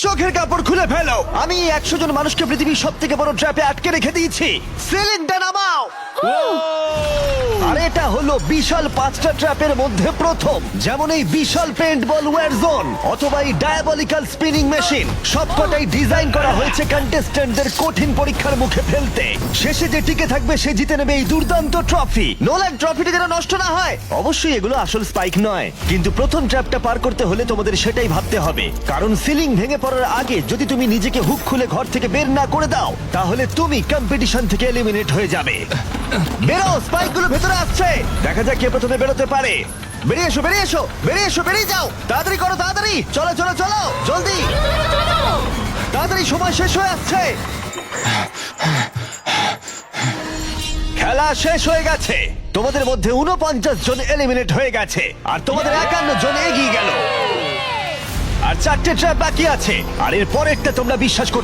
চোখের কাপড় খুলে ফেলো। আমি 100 জন মানুষকে পৃথিবীর সব থেকে বড় ট্র্যাপে আটকে রেখে দিয়েছি। সিলিংটা নামাও। আর এটা হলো বিশাল 5টা ট্র্যাপের মধ্যে প্রথম, যেমন এই বিশাল পেন্ট বল ওয়্যার জোন অথবা এই ডায়াবলিক্যাল স্পিনিং মেশিন। সবকটাই ডিজাইন করা হয়েছে কন্টেস্ট্যান্টদের কঠিন পরীক্ষার মুখে ফেলতে। শেষে যে টিকে থাকবে সে জিতে নেবে এই দুর্দান্ত ট্রফি। নোলান, ট্রফিটা যেন নষ্ট না হয়। অবশ্যই এগুলো আসল স্পাইক নয়, কিন্তু প্রথম ট্র্যাপটা পার করতে হলে তোমাদের সেটাই ভাবতে হবে, কারণ সিলিং ভেঙে পড়ার আগে যদি তুমি নিজেকে হুক খুলে ঘর থেকে বের না করে দাও তাহলে তুমি কম্পিটিশন থেকে এলিমিনেট হয়ে যাবে। বেরো, স্পাইকগুলো ভেতরে আসছে। দেখা যাক কে প্রথমে বেরোতে পারে। বেরিয়ে এসো, বেরিয়ে এসো, বেরিয়ে এসো, বেরিয়ে যাও। তাড়াতাড়ি করো, তাড়াতাড়ি। চলো চলো চলো, জলদি, তাড়াতাড়ি, সময় শেষ হয়ে আসছে। খেলা শেষ হয়ে গেছে। তোমাদের মধ্যে 49 জন এলিমিনেট হয়ে গেছে আর তোমাদের 51 জন এগিয়ে গেল। আর 4টে ট্র্যাপ বাকি আছে, আর এর পরেরটা তোমরা বিশ্বাস করতে